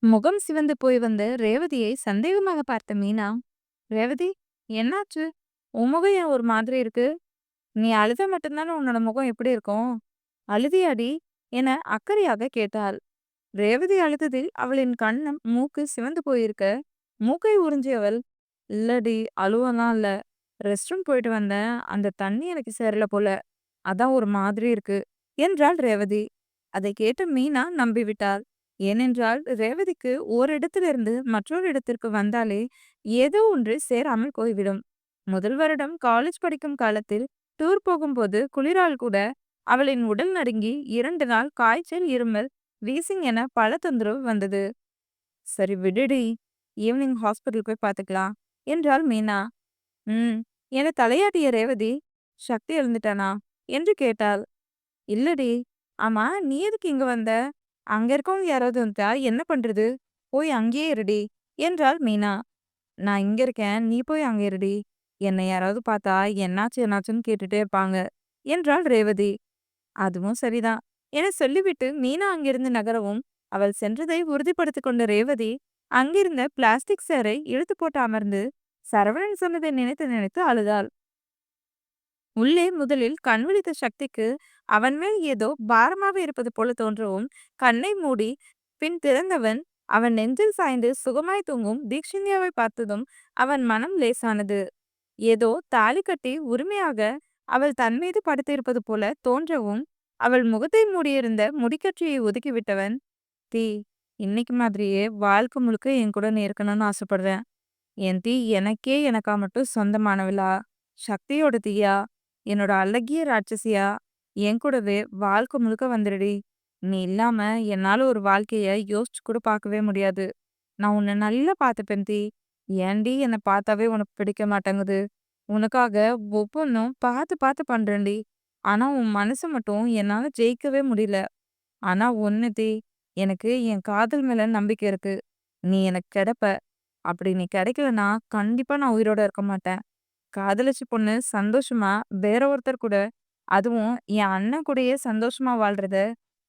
முகம் சிவந்து போய் வந்த ரேவதியை சந்தேகமாக பார்த்த மீனா, "ரேவதி, என்னாச்சு? உன் முகம் ஏன் ஒரு மாதிரி இருக்கு? நீ அழுதா மட்டும்தானே உன்னோட முகம் எப்படி இருக்கும்? அழுதியாடி?" என அக்கறையாக கேட்டாள். ரேவதி அழுததில் அவளின் கண்ணம் மூக்கு சிவந்து போயிருக்க, மூக்கை உறிஞ்சியவள், "இல்லடி, அழுவலாம் இல்ல. ரெஸ்ட் ரூம் போயிட்டு வந்தேன். அந்த தண்ணி எனக்கு சேரல போல. அதான் ஒரு மாதிரி இருக்கு" என்றாள் ரேவதி. அதை கேட்ட மீனா நம்பிவிட்டாள். ஏனென்றால் ரேவதிக்கு ஓரிடத்திலிருந்து மற்றொரு இடத்திற்கு வந்தாலே ஏதோ ஒன்று சேராமல் போய்விடும். முதல் வருடம் காலேஜ் படிக்கும் காலத்தில் டூர் போகும்போது குளிரால் கூட அவளின் உடல் நடுங்கி 2 நாள் காய்ச்சல், இருமல், வீசிங் என பல தொந்தரவு வந்தது. "சரி விடுடி, ஈவினிங் ஹாஸ்பிட்டல் போய் பார்த்துக்கலாம்" என்றாள் மீனா. "ம்" என தலையாட்டிய ரேவதி, "சக்தி எழுந்துட்டானா?" என்று கேட்டாள். "இல்லடி." "ஆமா, நீ எதுக்கு இங்க வந்த? அங்க இருக்கவங்க யாராவது வந்துட்டா என்ன பண்றது? போய் அங்கேயே இருடி" என்றாள் மீனா. "நான் இங்க இருக்கேன், நீ போய் அங்க இருடி. என்னை யாராவது பார்த்தா என்னாச்சு என்னாச்சுன்னு கேட்டுட்டே இருப்பாங்க" என்றாள் ரேவதி. "அதுவும் சரிதான்" என சொல்லிவிட்டு மீனா அங்கிருந்து நகரவும், அவள் சென்றதை உறுதிப்படுத்திக் கொண்ட ரேவதி அங்கிருந்த பிளாஸ்டிக் சேரை இழுத்து போட்டு அமர்ந்து சரவணன் சொன்னதை நினைத்து நினைத்து அழுதாள். உள்ளே முதலில் கண் விழித்த சக்திக்கு அவன் மேல் ஏதோ பாரமாக இருப்பது போல தோன்றவும், கண்ணை மூடி பின் திறந்தவன் அவன் நெஞ்சில் சாய்ந்து சுகமாய் தூங்கும் தீக்ஷிண்யாவை பார்த்ததும் அவன் மனம் லேசானது. ஏதோ தாலி கட்டி உரிமையாக அவள் தன் மீது படுத்திருப்பது போல தோன்றவும், அவள் முகத்தை மூடியிருந்த முடிக்கற்றையை ஒதுக்கிவிட்டவன், "தீ, இன்னைக்கு மாதிரியே வாழ்க்கை முழுக்க என் கூட நீ இருக்கணும்னு ஆசைப்படுறேன். என் தீ எனக்கே எனக்கா மட்டும் சொந்தமானவளா? சக்தியோட தீயா? என்னோட அழகிய ராட்சசியா? என் கூடவே வாழ்க்கை முழுக்க வந்துடுடி. நீ இல்லாம என்னால ஒரு வாழ்க்கைய யோசிச்சு கூட பார்க்கவே முடியாது. நான் உன்னை நல்லா பார்த்துப்பேன் தீ. ஏன்டி என்னை பார்த்தாவே உனக்கு பிடிக்க மாட்டேங்குது? உனக்காக ஒவ்வொன்றும் பார்த்து பார்த்து பண்றேன்டி. ஆனா உன் மனசு மட்டும் என்னால ஜெயிக்கவே முடியல. ஆனா ஒண்ணு தீ, எனக்கு என் காதல் மேல நம்பிக்கை இருக்கு. நீ எனக்கு கிடைப்ப. அப்படி நீ கிடைக்கலனா கண்டிப்பா நான் உயிரோட இருக்க மாட்டேன். காதலிச்ச பொண்ணு சந்தோஷமா வேற ஒருத்தர் கூட, அதுவும் என் அண்ணன் கூடயே சந்தோஷமா வாழ்றத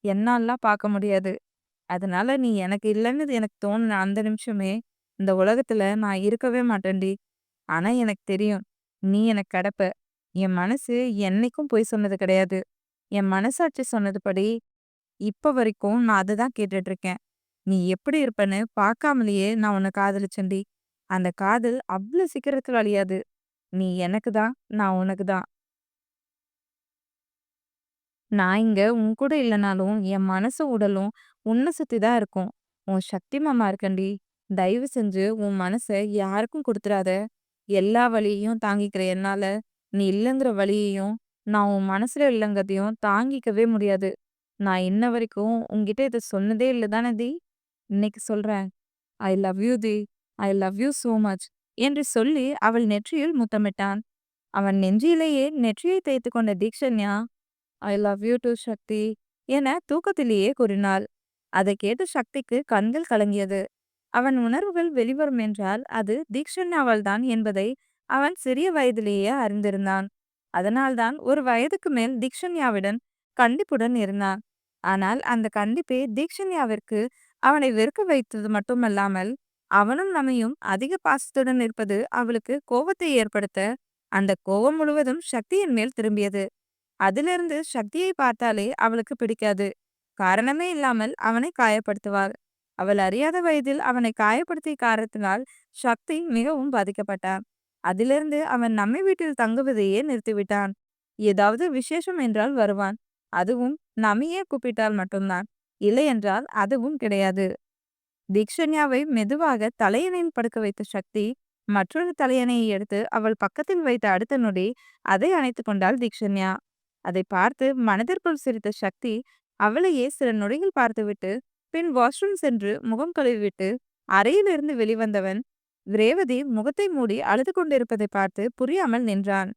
என்னால்லாம் பார்க்க முடியாது. அதனால நீ எனக்கு இல்லைன்னு எனக்கு தோணுன அந்த நிமிஷமே, இந்த உலகத்துல நான் இருக்கவே மாட்டேன்டி. ஆனா எனக்கு தெரியும், நீ எனக்கு கிடைப்ப. என் மனசு என்னைக்கும் பொய் சொன்னது கிடையாது. என் மனசாட்சி சொன்னதுபடி இப்ப வரைக்கும் நான் அததான் கேட்டுட்டு இருக்கேன். நீ எப்படி இருப்பன்னு பார்க்காமலேயே நான் உன்னை காதலிச்சேன்டி. அந்த காதல் அவ்வளவு சீக்கிரத்துல அழியாது. நீ எனக்கு தான், நான் உனக்கு தான். நான் இங்க உன் கூட இல்லனாலும், என் மனசும் உடலும் உன்ன சுத்தி தான் இருக்கும். உன் சக்தி மாமா இருக்கேன்டி. தயவு செஞ்சு உன் மனச யாருக்கும் குடுத்துறாத. எல்லா வலியையும் தாங்கிக்கிற என்னால, நீ இல்லங்கிற வலியையும், நான் உன் மனசுல இல்லங்கிறதையும் தாங்கிக்கவே முடியாது. நான் இன்ன வரைக்கும் உன்கிட்ட இத சொன்னதே இல்ல தானே தி? இன்னைக்கு சொல்றேன். I love you the. I love you so much என்று சொல்லி அவள் நெற்றியில் முத்தமிட்டான். அவன் நெஞ்சிலேயே நெற்றியை தேய்த்து கொண்ட Theekshanya, "I love you two சக்தி" என தூக்கத்திலேயே கூறினாள். அதை கேட்ட சக்திக்கு கண்கள் கலங்கியது. அவன் உணர்வுகள் வெளிவரும் என்றால் அது தீக்ஷண்யாவால் தான் என்பதை அவன் சிறிய வயதிலேயே அறிந்திருந்தான். அதனால்தான் ஒரு வயதுக்கு மேல் தீக்ஷண்யாவுடன் கண்டிப்புடன் இருந்தான். ஆனால் அந்த கண்டிப்பே தீக்ஷண்யாவிற்கு அவனை வெறுக்க வைத்தது மட்டுமல்லாமல், அவனும் நமையும் அதிக பாசத்துடன் இருப்பது அவளுக்கு கோபத்தை ஏற்படுத்த, அந்த கோபம் முழுவதும் சக்தியின் மேல் திரும்பியது. அதிலிருந்து சக்தியை பார்த்தாலே அவளுக்கு பிடிக்காது. காரணமே இல்லாமல் அவனை காயப்படுத்துவாள். அவள் அறியாத வயதில் அவனை காயப்படுத்திய காரணத்தினால் சக்தி மிகவும் பாதிக்கப்பட்டான். அதிலிருந்து அவன் நம்மை வீட்டில் தங்குவதையே நிறுத்திவிட்டான். ஏதாவது விசேஷம் என்றால் வருவான். அதுவும் நம்மையே கூப்பிட்டால் மட்டும்தான். இல்லையென்றால் அதுவும் கிடையாது. தீக்ஷண்யாவை மெதுவாக தலையணையில் படுக்க வைத்த சக்தி மற்றொரு தலையணையை எடுத்து அவள் பக்கத்தில் வைத்த அடுத்த நொடி அதை அணைத்துக் கொண்டாள் தீக்ஷண்யா. அதை பார்த்து மனதிற்குள் சிரித்த சக்தி அவளையே சில நொடிகள் பார்த்துவிட்டு பின் வாஷ்ரூம் சென்று முகம் கழுவிவிட்டு அறையிலிருந்து வெளிவந்தவன் ரேவதி முகத்தை மூடி அழுது கொண்டிருப்பதை பார்த்து புரியாமல் நின்றான்.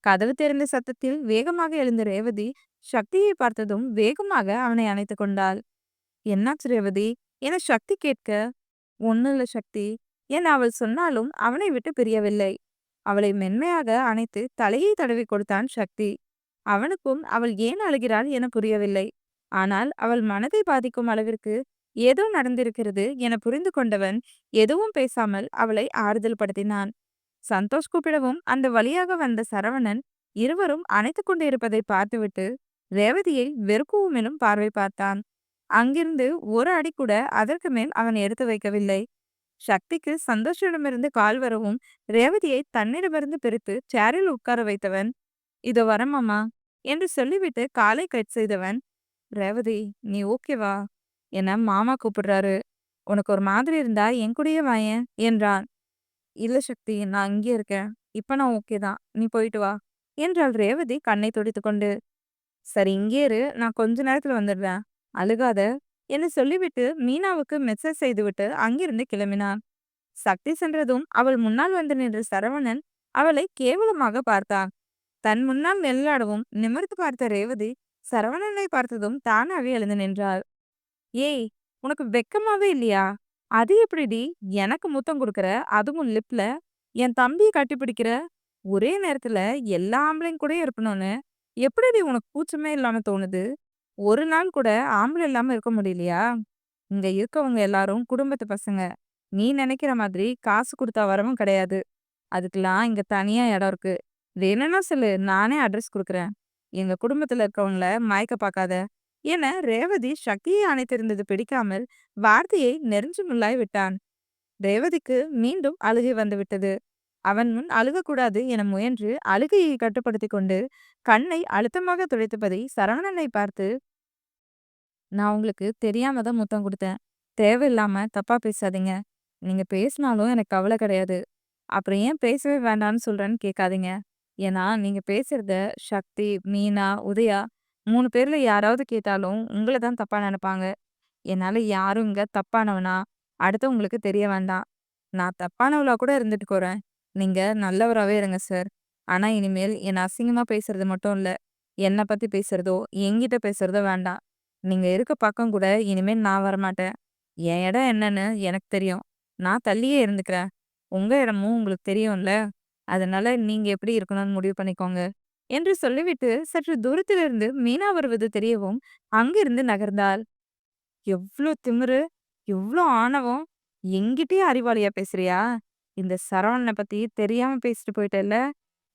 கதவு திறந்த சத்தத்தில் வேகமாக எழுந்த ரேவதி சக்தியை பார்த்ததும் வேகமாக அவனை அணைத்துக் கொண்டாள். "என்னாச்சு ரேவதி?" என சக்தி கேட்க, "ஒண்ணும் இல்ல சக்தி" என அவள் சொன்னாலும் அவனை விட்டு பிரியவில்லை. அவளை மென்மையாக அணைத்து தலையை தடவி கொடுத்தான் சக்தி. அவனுக்கும் அவள் ஏன் அழுகிறாள் என புரியவில்லை. ஆனால் அவள் மனதை பாதிக்கும் அளவிற்கு ஏதோ நடந்திருக்கிறது என புரிந்து கொண்டவன் எதுவும் பேசாமல் அவளை ஆறுதல் படுத்தினான். சந்தோஷ் கூப்பிடவும் அந்த வழியாக வந்த சரவணன் இருவரும் அணைத்துக் கொண்டு இருப்பதை பார்த்துவிட்டு ரேவதியை வெறுக்கவும் எனும் பார்வை பார்த்தான். அங்கிருந்து ஒரு அடி கூட அதற்கு மேல் அவன் எடுத்து வைக்கவில்லை. சக்திக்கு சந்தோஷிடமிருந்து கால் வரவும் ரேவதியை தன்னிடமிருந்து பிரித்து சேரில் உட்கார வைத்தவன், இதோ வரமாமா என்று சொல்லிவிட்டு காலை கட் செய்தவன், ரேவதி நீ ஓகேவா என மாமா கூப்பிடுறாரு, உனக்கு ஒரு மாதிரி இருந்தா என் கூடயே வாயேன் என்றான். இல்ல சக்தி, நான் இங்கே இருக்கேன். இப்ப நான் ஓகே தான், நீ போயிட்டு வா என்றாள் ரேவதி கண்ணை துடைத்துக்கொண்டு. சரி இங்கே இரு, நான் கொஞ்ச நேரத்துல வந்துடுறேன், அழுகாத என்று சொல்லிவிட்டு மீனாவுக்கு மெசேஜ் செய்துவிட்டு அங்கிருந்து கிளம்பினான். சக்தி சென்றதும் அவள் முன்னால் வந்து நின்ற சரவணன் அவளை கேவலமாக பார்த்தான். தன் முன்னால் நெல்லாடவும் நிமிர்ந்து பார்த்த ரேவதி சரவணனை பார்த்ததும் தானாவே எழுந்து நின்றாள். ஏய், உனக்கு வெக்கமாவே இல்லையா? அது எப்படிடி எனக்கு முத்தம் கொடுக்குற, அதுவும் லிப்ல? என் தம்பியை கட்டிப்பிடிக்கிற? ஒரே நேரத்துல எல்லா ஆம்பளைங்க கூட இருக்கணும்னு எப்படிடி உனக்கு கூச்சமே இல்லாம தோணுது? ஒரு நாள் கூட ஆம்பளை இல்லாம இருக்க முடியலையா? இங்க இருக்கவங்க எல்லாரும் குடும்பத்து பசங்க. நீ நினைக்கிற மாதிரி காசு கொடுத்தா வரவும் கிடையாது. அதுக்கெல்லாம் இங்க தனியா இடம் இருக்கு. வேணும்னா சொல்லு, நானே அட்ரஸ் குடுக்குறேன். எங்க குடும்பத்துல இருக்கவங்கள மயக்க பார்க்காத என ரேவதி சக்தியை அணைத்திருந்தது பிடிக்காமல் வார்த்தையை நெருஞ்சு முள்ளாய் விட்டான். ரேவதிக்கு மீண்டும் அழுகை வந்துவிட்டது. அவன் முன் அழுகக்கூடாது என முயன்று அழுகையை கட்டுப்படுத்தி கொண்டு கண்ணை அழுத்தமாக துடைத்தபடி சரவணனை பார்த்து, நான் உங்களுக்கு தெரியாம தான் முத்தம் கொடுத்தேன். தேவையில்லாம தப்பா பேசாதீங்க. நீங்க பேசினாலும் எனக்கு கவலை கிடையாது. அப்புறம் ஏன் பேசவே வேண்டாம்னு சொல்றேன்னு கேட்காதீங்க. ஏன்னா நீங்க பேசுறத சக்தி, மீனா, உதயா 3 பேர்ல யாராவது கேட்டாலும் உங்கள தான் தப்பா நினைப்பாங்க. என்னால யாரும் இங்க தப்பானவனா அடுத்தவங்களுக்கு தெரிய வேண்டாம். நான் தப்பானவளா கூட இருந்துட்டு போறேன். நீங்க நல்லவராவே இருங்க சார். ஆனா இனிமேல் என்ன அசிங்கமா பேசுறது மட்டும் இல்ல, என்ன பத்தி பேசுறதோ என்கிட்ட பேசுறதோ வேண்டாம். நீங்க இருக்க பக்கம் கூட இனிமேல் நான் வரமாட்டேன். என் இடம் என்னன்னு எனக்கு தெரியும். நான் தள்ளியே இருந்துக்கிறேன். உங்க இடமும் உங்களுக்கு தெரியும்ல. அதனால நீங்க எப்படி இருக்கணும்னு முடிவு பண்ணிக்கோங்க என்று சொல்லிவிட்டு சற்று தூரத்திலிருந்து மீனா வருவது தெரியவும் அங்கிருந்து நகர்ந்தாள். எவ்ளோ திமிரு! எவ்ளோ ஆணவம்! என்கிட்டயே அறிவாளியா பேசுறியா? இந்த சரவணன பத்தி தெரியாம பேசிட்டு போயிட்டல்ல.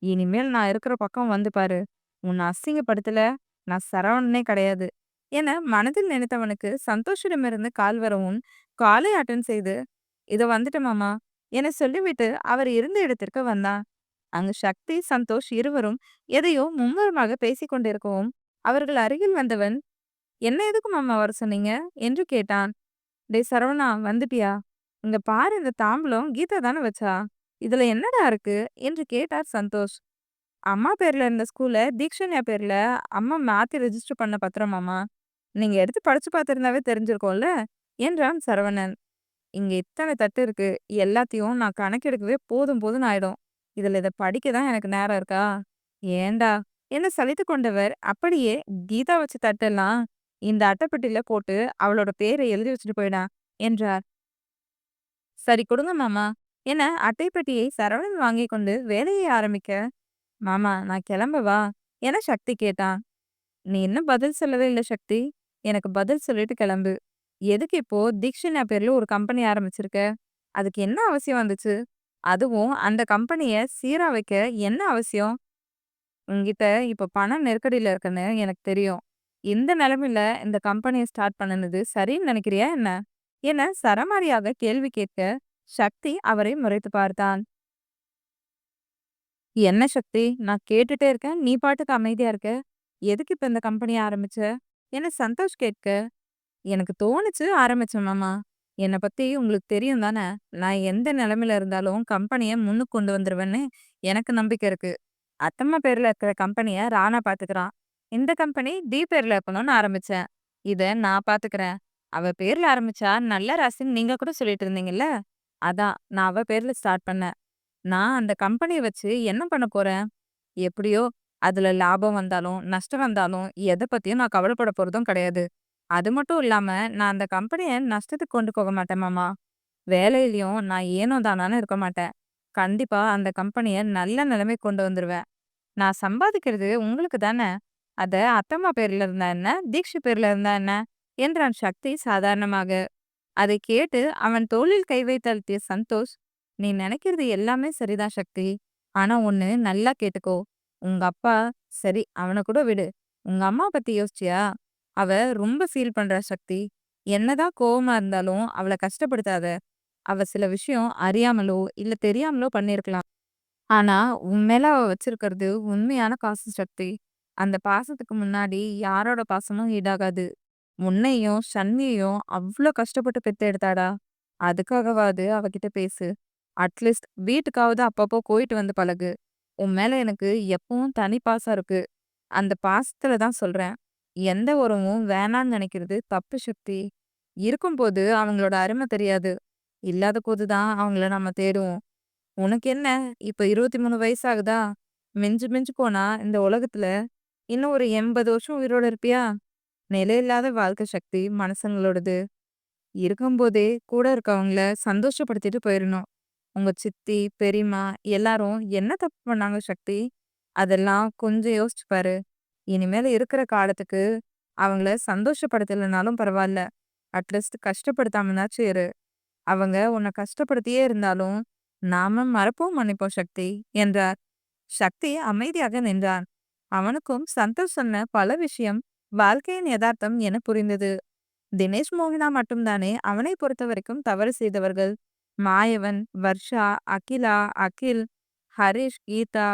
இனிமேல் நான் இருக்கிற பக்கம் வந்து பாரு. உன்னை அசிங்கப்படுத்தல, நான் சரவணனே கிடையாது என மனதில் நினைத்தவனுக்கு சந்தோஷிடமிருந்து கால் வரவும் காலை அட்டன் செய்து, இதோ வந்துட்டேன் மாமா என சொல்லிவிட்டு அவர் இருந்த இடத்திற்கு வந்தான். அங்கு சக்தி, சந்தோஷ் இருவரும் எதையோ மும்முரமாக பேசிக் கொண்டிருக்கவும் அவர்கள் அருகில் வந்தவன், என்ன எதுக்கு மாமா வர சொன்னீங்க என்று கேட்டான். டேய் சரவணா, வந்துட்டியா? இங்க பாரு, இந்த தாம்பூலம் கீதா தானே வச்சா? இதுல என்னடா இருக்கு என்று கேட்டார் சந்தோஷ். அம்மா பேர்ல இருந்த ஸ்கூல்ல தீக்ஷன்யா பேர்ல அம்மா மாத்தி ரெஜிஸ்டர் பண்ண பத்திரம் மாமா. நீங்க எடுத்து படிச்சு பார்த்திருந்தாவே தெரிஞ்சிருக்கும்ல என்றான் சரவணன். இங்க இத்தனை தட்டு இருக்கு. எல்லாத்தையும் நான் கணக்கெடுக்கவே போதும் போதும்னு ஆயிடும். இதுல இத படிக்க தான் எனக்கு நேரம் இருக்கா? ஏன்டா என்ன சலித்து கொண்டவர் அப்படியே கீதா வச்ச தட்டெல்லாம் இந்த அட்டைப்பெட்டியில போட்டு அவளோட பேரை எழுதி வச்சுட்டு போயிடா என்றார். சரி கொடுங்க மாமா என அட்டைப்பெட்டியை சரவணன் வாங்கி கொண்டு வேலையை ஆரம்பிக்க, மாமா நான் கிளம்பவா என சக்தி கேட்டான். நீ இன்னும் பதில் சொல்லவே இல்ல சக்தி. எனக்கு பதில் சொல்லிட்டு கிளம்பு. எதுக்கு இப்போ தீக்ஷனா பேர்ல ஒரு கம்பெனி ஆரம்பிச்சிருக்க? அதுக்கு என்ன அவசியம் வந்துச்சு? அதுவும் அந்த கம்பெனிய சீரா வைக்க என்ன அவசியம்? உன்கிட்ட இப்ப பண நெருக்கடியில இருக்கன்னு எனக்கு தெரியும். இந்த நிலைமையில இந்த கம்பெனிய ஸ்டார்ட் பண்ணுனது சரின்னு நினைக்கிறியா என்ன? என சரமாரியாக கேள்வி கேட்க சக்தி அவரை முறைத்து பார்த்தான். என்ன சக்தி, நான் கேட்டுட்டே இருக்கேன், நீ பாட்டுக்கு அமைதியா இருக்க. எதுக்கு இப்ப இந்த கம்பெனிய ஆரம்பிச்ச என சந்தோஷ் கேட்க, எனக்கு தோணுச்சு ஆரம்பிச்சேன் மாமா. என்னை பத்தி உங்களுக்கு தெரியும் தானே. நான் எந்த நிலைமையில இருந்தாலும் கம்பெனிய முன்னுக்கு கொண்டு வந்துருவேன்னு எனக்கு நம்பிக்கை இருக்கு. அத்தம்மா பேர்ல இருக்கிற கம்பெனிய ராணா பாத்துக்கிறான். இந்த கம்பெனி டி பேர்ல இருக்கணும்னு ஆரம்பிச்சேன். இத நான் பாத்துக்கிறேன். அவ பேர்ல ஆரம்பிச்சா நல்ல ராசின்னு நீங்க கூட சொல்லிட்டு இருந்தீங்கல்ல. அதான் நான் அவ பேர்ல ஸ்டார்ட் பண்ணேன். நான் அந்த கம்பெனிய வச்சு என்ன பண்ண போறேன்? எப்படியோ அதுல லாபம் வந்தாலும், நஷ்டம் வந்தாலும் எத பத்தியும் நான் கவலைப்பட போறதும் கிடையாது. அது மட்டும் இல்லாம நான் அந்த கம்பெனிய நஷ்டத்துக்கு கொண்டு போக மாட்டேன் மாமா. வேலையிலயும் நான் ஏனோ தானான்னு இருக்க மாட்டேன். கண்டிப்பா அந்த கம்பெனிய நல்ல நிலைமைக்கு கொண்டு வந்துருவேன். நான் சம்பாதிக்கிறது உங்களுக்கு தானே. அத அத்தம்மா பேர்ல இருந்தா என்ன? தீக்ஷி பேர்ல இருந்தா என்ன? என்றான் சக்தி சாதாரணமாக. அதை கேட்டு அவன் தோளில் கை வைத்து அழுத்திய சந்தோஷ், நீ நினைக்கிறது எல்லாமே சரிதான் சக்தி. ஆனா ஒண்ணு நல்லா கேட்டுக்கோ. உங்க அப்பா சரி அவனை கூட விடு. உங்க அம்மா பத்தி யோசிச்சியா? அவ ரொம்ப ஃபீல் பண்றா சக்தி. என்னதான் கோவமா இருந்தாலும் அவளை கஷ்டப்படுத்தாத. அவ சில விஷயம் அறியாமலோ இல்ல தெரியாமலோ பண்ணியிருக்கலாம். ஆனா உன் மேல அவ வச்சிருக்கிறது உண்மையான பாச சக்தி. அந்த பாசத்துக்கு முன்னாடி யாரோட பாசமும் ஈடாகாது. உன்னையும் சன்னியையும் அவ்ளோ கஷ்டப்பட்டு பெத்தெடுத்தாடா. அதுக்காகவாவது அவகிட்ட பேசு. அட்லீஸ்ட் வீட்டுக்காவது அப்பப்போ போயிட்டு வந்து பழகு. உன் மேல எனக்கு எப்பவும் தனி பாசம் இருக்கு. அந்த பாசத்துல தான் சொல்றேன். எந்த உறவும் வேணான்னு நினைக்கிறது தப்பு சக்தி. இருக்கும்போது அவங்களோட அருமை தெரியாது. இல்லாத போது தான் அவங்கள நம்ம தேடுவோம். உனக்கு என்ன இப்ப 23 வயசு ஆகுதா? மிஞ்சி மிஞ்சி போனா இந்த உலகத்துல இன்னும் ஒரு 80 வருஷம் உயிரோட இருப்பியா? நிலையில்லாத வாழ்க்கை சக்தி மனுஷங்களோடது. இருக்கும்போதே கூட இருக்கவங்கள சந்தோஷப்படுத்திட்டு போயிரணும். உங்க சித்தி, பெரியம்மா எல்லாரும் என்ன தப்பு பண்ணாங்க சக்தி? அதெல்லாம் கொஞ்சம் யோசிச்சு பாரு. இனிமேல் இருக்கிற காலத்துக்கு அவங்கள சந்தோஷப்படுத்தலைனாலும் பரவாயில்ல. அட்லீஸ்ட் கஷ்டப்படுத்தாமனாச்சும் இரு. அவங்க உன்னை கஷ்டப்படுத்தியே இருந்தாலும் நாம மறப்போம் மன்னிப்போம் சக்தி என்றார். சக்தி அமைதியாக நின்றான். அவனுக்கும் சந்தோஷ் சொன்ன பல விஷயம் வாழ்க்கையின் யதார்த்தம் என புரிந்தது. தினேஷ் மோகனா மட்டும்தானே அவனை பொறுத்தவரைக்கும் தவறு செய்தவர்கள். மாயவன், வர்ஷா, அகிலா, அகில், ஹரிஷ், கீதா,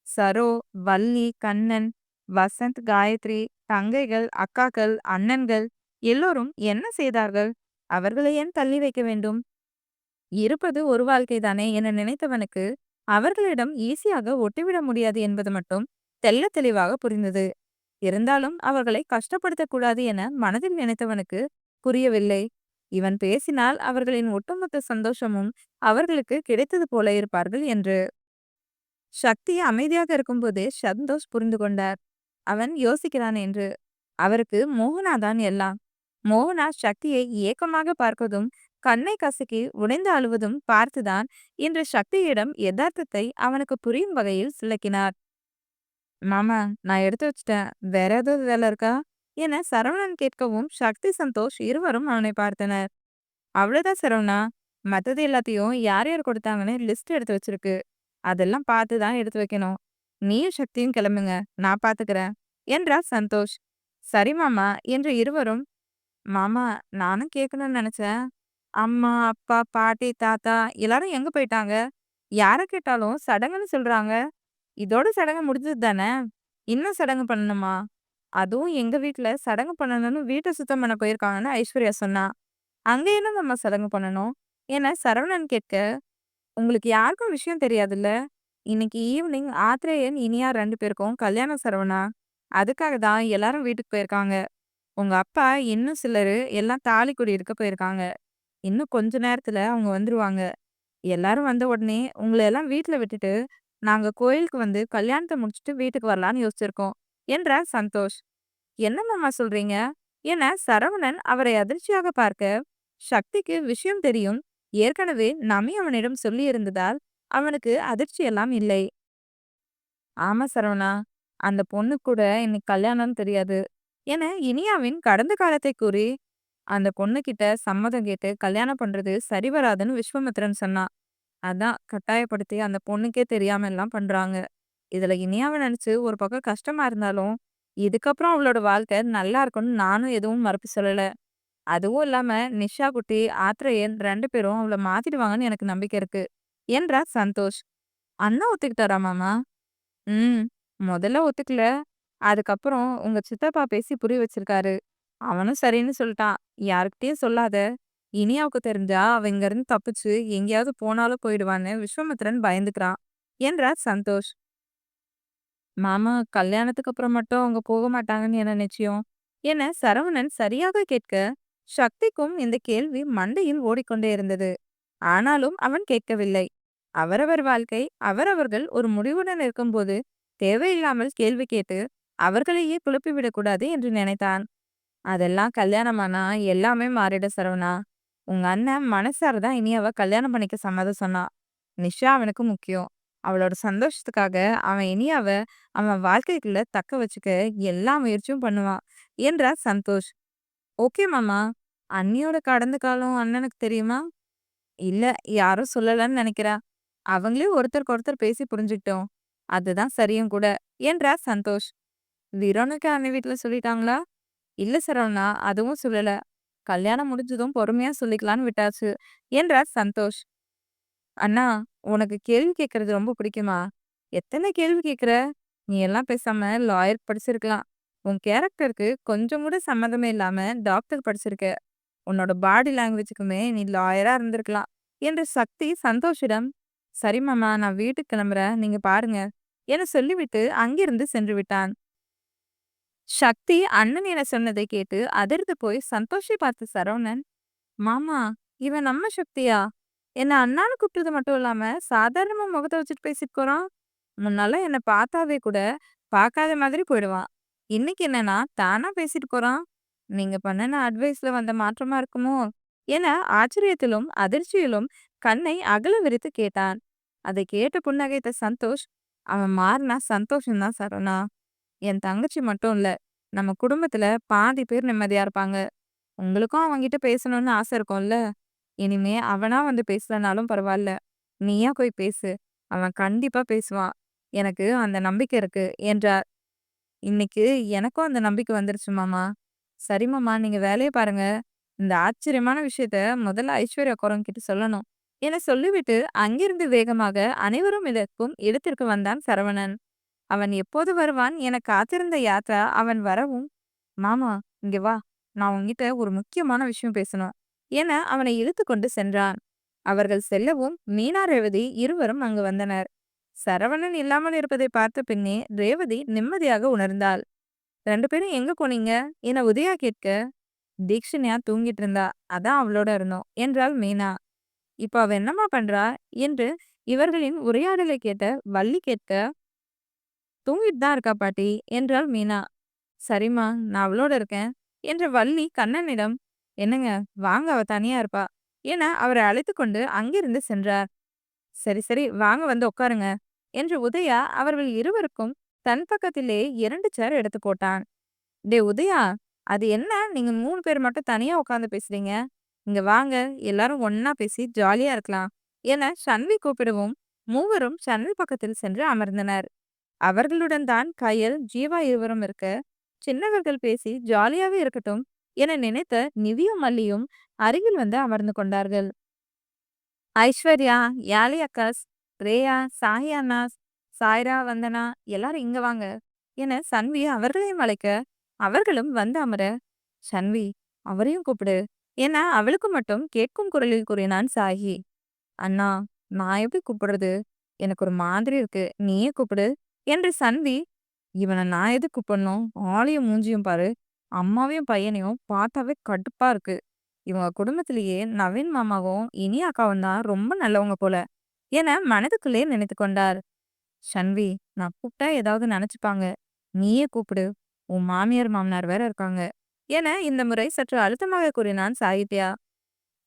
சரோ, வள்ளி, கண்ணன், வசந்த், காயத்ரி, தங்கைகள், அக்காக்கள், அண்ணன்கள் எல்லோரும் என்ன செய்தார்கள்? அவர்களை ஏன் தள்ளி வைக்க வேண்டும்? இருப்பது ஒரு வாழ்க்கைதானே என நினைத்தவனுக்கு அவர்களிடம் ஈஸியாக ஒட்டிவிட முடியாது என்பது மட்டும் தெள்ளத் தெளிவாக புரிந்தது. இருந்தாலும் அவர்களை கஷ்டப்படுத்தக் கூடாது என மனதில் நினைத்தவனுக்கு புரியவில்லை. இவன் பேசினால் அவர்களின் ஒட்டுமொத்த சந்தோஷமும் அவர்களுக்கு கிடைத்தது போல இருப்பார்கள் என்று. சக்தி அமைதியாக இருக்கும்போதே சந்தோஷ் புரிந்து கொண்டார். அவன் யோசிக்கிறான் என்று. அவருக்கு மோகனாதான் எல்லாம். மோகனா சக்தியை ஏக்கமாக பார்ப்பதும் கண்ணை கசக்கி உடைந்து அழுவதும் பார்த்துதான் இன்று சக்தியிடம் யதார்த்தத்தை அவனுக்கு புரியும் வகையில் விளக்கினார். மாமா, நான் எடுத்து வச்சுட்டேன். வேற ஏதாவது வேலை இருக்கா? என சரவணன் கேட்கவும் சக்தி சந்தோஷ் இருவரும் அவனை பார்த்தனர். அவ்வளவுதான் சரவணா. மத்தது எல்லாத்தையும் யார் யார் கொடுத்தாங்கன்னு லிஸ்ட் எடுத்து வச்சிருக்கு. அதெல்லாம் பார்த்து தான் எடுத்து வைக்கணும். நீயும் சக்தியும் கிளம்புங்க. நான் பார்த்துக்கிறேன் என்றார் சந்தோஷ். சரி மாமா என்று இருவரும். மாமா, நானும் கேட்கணும்னு நினைச்சேன். அம்மா, அப்பா, பாட்டி, தாத்தா எல்லாரும் எங்க போயிட்டாங்க? யார கேட்டாலும் சடங்குன்னு சொல்றாங்க. இதோட சடங்கு முடிஞ்சது தானே? இன்னும் சடங்கு பண்ணணுமா? அதுவும் எங்க வீட்ல சடங்கு பண்ணணும்னு வீட்ட சுத்தம் பண்ண போயிருக்காங்கன்னு ஐஸ்வர்யா சொன்னா. அங்க என்னங்கம்மா சடங்கு பண்ணணும்? என சரவணன் கேட்க, உங்களுக்கு யாருக்கும் விஷயம் தெரியாதுல்ல? இன்னைக்கு ஈவினிங் ஆத்ரேயன், இனியா 2 பேருக்கும் கல்யாணம் சரவணா. அதுக்காக தான் எல்லாரும் வீட்டுக்கு போயிருக்காங்க. உங்க அப்பா இன்னும் சிலரு எல்லாம் தாலி கொடி எடுக்க போயிருக்காங்க. இன்னும் கொஞ்ச நேரத்துல அவங்க வந்துருவாங்க. எல்லாரும் வந்த உடனே உங்கள எல்லாம் வீட்ல விட்டுட்டு, நாங்க கோயிலுக்கு வந்து கல்யாணத்த முடிச்சுட்டு வீட்டுக்கு வரலான்னு யோசிச்சிருக்கோம் என்றார் சந்தோஷ். என்ன மாமா சொல்றீங்க? என சரவணன் அவரை அதிர்ச்சியாக பார்க்க, சக்திக்கு விஷயம் தெரியும். ஏற்கனவே நமி அவனிடம் சொல்லியிருந்ததால் அவனுக்கு அதிர்ச்சியெல்லாம் இல்லை. ஆமா சரவணா, அந்த பொண்ணு கூட இன்னைக்கு கல்யாணம்னு தெரியாது என இனியாவின் கடந்த காலத்தை கூறி, அந்த பொண்ணுகிட்ட சம்மதம் கேட்டு கல்யாணம் பண்றது சரி வராதுன்னு விஸ்வாமித்திரன் சொன்னான். அதான் கட்டாயப்படுத்தி அந்த பொண்ணுக்கே தெரியாம எல்லாம் பண்றாங்க. இதுல இனியாவ நினைச்சு ஒரு பக்கம் கஷ்டமா இருந்தாலும், இதுக்கப்புறம் அவளோட வாழ்க்கை நல்லா இருக்கும்னு நானும் எதுவும் மறுப்பு சொல்லல. அதுவும் இல்லாம நிஷா குட்டி, ஆத்ரேயன் 2 பேரும் அவள மாத்திடுவாங்கன்னு எனக்கு நம்பிக்கை இருக்கு என்றார் சந்தோஷ். அண்ணா ஒத்துக்கிட்டாரா மாமா? ம். முதல்ல ஒத்துக்கல. அதுக்கப்புறம் உங்க சித்தப்பா பேசி புரிய வச்சிருக்காரு. அவனும் சரின்னு சொல்ட்டான். யார்கிட்டயும் சொல்லாத. இனியாவுக்கு தெரிஞ்சா அவ இங்கருந்து தப்பிச்சு எங்கேயாவது போனாலும் போயிடுவான்னு விஸ்வாமித்திரன் பயந்துக்கிறான் என்றார் சந்தோஷ். மாமா, கல்யாணத்துக்கு அப்புறம் மட்டும் அவங்க போக மாட்டாங்கன்னு என்ன நிச்சயம்? என சரவணன் சரியாக கேட்க, சக்திக்கும் இந்த கேள்வி மண்டையில் ஓடிக்கொண்டே இருந்தது. ஆனாலும் அவன் கேட்கவில்லை. அவரவர் வாழ்க்கை அவரவர்கள் ஒரு முடிவுடன் இருக்கும்போது தேவையில்லாமல் கேள்வி கேட்டு அவர்களையே குழப்பிவிடக்கூடாது என்று நினைத்தான். அதெல்லாம் கல்யாணமானா எல்லாமே மாறிடும் சரவணா. உங்க அண்ணன் மனசார தான் இனியாவ கல்யாணம் பண்ணிக்க சம்மதம் சொன்னான். நிஷா அவனுக்கு முக்கியம். அவளோட சந்தோஷத்துக்காக அவன் இனியாவ அவன் வாழ்க்கைக்குள்ள தக்க வச்சுக்க எல்லா முயற்சியும் பண்ணுவான் என்றார் சந்தோஷ். ஓகே மாமா. அண்ணியோட கடந்த காலம் அண்ணனுக்கு தெரியுமா? இல்ல, யாரும் சொல்லலன்னு நெனைக்கிறா. அவங்களே ஒருத்தருக்கு ஒருத்தர் பேசி புரிஞ்சுக்கிட்டோம். அதுதான் சரியும் கூட, என்றார் சந்தோஷ். விரோனுக்கு அண்ணி வீட்ல சொல்லிட்டாங்களா? இல்ல சரவணா, அதுவும் சொல்லல. கல்யாணம் முடிஞ்சதும் பொறுமையா சொல்லிக்கலான்னு விட்டாச்சு, என்றார் சந்தோஷ். அண்ணா, உனக்கு கேள்வி கேட்கறது ரொம்ப பிடிக்குமா? எத்தன கேள்வி கேட்கிற? நீ எல்லாம் பேசாம லாயர் படிச்சிருக்கலாம். உன் கேரக்டருக்கு கொஞ்சம் கூட சம்மந்தமே இல்லாம டாக்டர் படிச்சிருக்க. உன்னோட பாடி லாங்குவேஜுக்குமே நீ லாயரா இருந்திருக்கலாம், என்று சக்தி சந்தோஷிடம், சரி மாமா, நான் வீட்டுக்கு கிளம்புறேன், நீங்க பாருங்க, என சொல்லிவிட்டு அங்கிருந்து சென்று விட்டான். சக்தி அண்ணன் என சொன்னதை கேட்டு அதிர்ந்து போய் சந்தோஷை பார்த்த சரவணன், மாமா, இவன் நம்ம சக்தியா? என்ன அண்ணான்னு கூப்பிட்டது மட்டும் இல்லாம சாதாரணமா முகத்தை வச்சுட்டு பேசிட்டு போறான். முன்னால என்ன பார்த்தாவே கூட பார்க்காத மாதிரி போயிடுவான். இன்னைக்கு என்னன்னா தானா பேசிட்டு போறான். நீங்க பண்ணன அட்வைஸ்ல வந்த மாற்றமா இருக்குமோ என ஆச்சரியத்திலும் அதிர்ச்சியிலும் கண்ணை அகல விரித்து கேட்டான். அதை கேட்டு புன்னகைத்த சந்தோஷ், அவன் மாறினா சந்தோஷம் தான் சரணா. என் தங்கச்சி மட்டும் இல்ல, நம்ம குடும்பத்துல பாதி பேர் நிம்மதியா இருப்பாங்க. உங்களுக்கும் அவன்கிட்ட பேசணும்னு ஆசை இருக்கும்ல. இனிமே அவனா வந்து பேசலனாலும் பரவாயில்ல, நீயா போய் பேசு. அவன் கண்டிப்பா பேசுவான். எனக்கு அந்த நம்பிக்கை இருக்கு, என்றார். இன்னைக்கு எனக்கும் அந்த நம்பிக்கை வந்துருச்சு மாமா. சரி மாமா, நீங்க வேலைய பாருங்க. இந்த ஆச்சரியமான விஷயத்த முதல்ல ஐஸ்வர்யா குரங்கிட்ட சொல்லணும், என சொல்லிவிட்டு அங்கிருந்து வேகமாக அனைவரும் இருக்கும் இடத்திற்கு வந்தான் சரவணன். அவன் எப்போது வருவான் என காத்திருந்த யாத்ரா அவன் வரவும், மாமா, இங்க வா, நான் உன்கிட்ட ஒரு முக்கியமான விஷயம் பேசணும், என அவனை இழுத்து கொண்டு சென்றான். அவர்கள் செல்லவும் மீனா ரேவதி இருவரும் அங்கு வந்தனர். சரவணன் இல்லாமல் இருப்பதை பார்த்த பின்னே ரேவதி நிம்மதியாக உணர்ந்தாள். ரெண்டு பேரும் எங்க போனீங்க என உதயா கேட்க, தீக்ஷினியா தூங்கிட்டு இருந்தா, அதான் அவளோட இருந்தோம், என்றாள் மீனா. இப்ப அவ என்னம்மா பண்றா என்று இவர்களின் உரையாடலை கேட்ட வள்ளி கேட்க, தூங்கிட்டு தான் இருக்கா பாட்டி, என்றாள் மீனா. சரிம்மா, நான் அவளோட இருக்கேன், என்ற வள்ளி கண்ணனிடம், என்னங்க, வாங்க, அவ தனியா இருப்பா, என அவரை அழைத்து கொண்டு அங்கிருந்து சென்றார். சரி சரி, வாங்க வந்து உட்காருங்க, என்று உதயா அவர்கள் இருவருக்கும் தன் பக்கத்திலே 2 சேர் எடுத்து போட்டான். டே உதயா, அது என்ன நீங்க 3 பேர் மட்டும் தனியா உட்காந்து பேசுறீங்க? இங்க வாங்க, எல்லாரும் ஒண்ணா பேசி ஜாலியா இருக்கலாம், என சன்வி கூப்பிடவும் மூவரும் சன்வி பக்கத்தில் சென்று அமர்ந்தனர். அவர்களுடன் தான் கயல், ஜீவா இருவரும் இருக்க, சின்னவர்கள் பேசி ஜாலியாவே இருக்கட்டும் என நினைத்த நிவியும் மல்லியும் அருகில் வந்து அமர்ந்து கொண்டார்கள். ஐஸ்வர்யா, யாழி அக்காஸ், ரேயா, சாஹி அண்ணாஸ், சாய்ரா, வந்தனா, எல்லாரும் இங்க வாங்க, என சன்வி அவர்களையும் அழைக்க அவர்களும் வந்து அமர, சன்வி, அவரையும் கூப்பிடு, என அவளுக்கு மட்டும் கேட்கும் குரலில் கூறினான் சாஹி. அண்ணா, நான் எப்படி கூப்பிடுறது? எனக்கு ஒரு மாதிரி இருக்கு, நீயே கூப்பிடு, என்று சன்வி, இவனை நான் எது கூப்பிடணும்? ஆளையும் மூஞ்சியும் பாரு, அம்மாவையும் பையனையும் பார்த்தாவே கடுப்பா இருக்கு. இவங்க குடும்பத்திலேயே நவீன் மாமாவும் இனி அக்காவும் தான் ரொம்ப நல்லவங்க போல, என மனதுக்குள்ளே நினைத்து கொண்டார். சன்வி, நான் கூப்பிட்டா ஏதாவது நினைச்சுப்பாங்க, நீயே கூப்பிடு, உன் மாமியார் மாமனார் வேற இருக்காங்க, என இந்த முறை சற்று அழுத்தமாக கூறினான் சாகித்யா.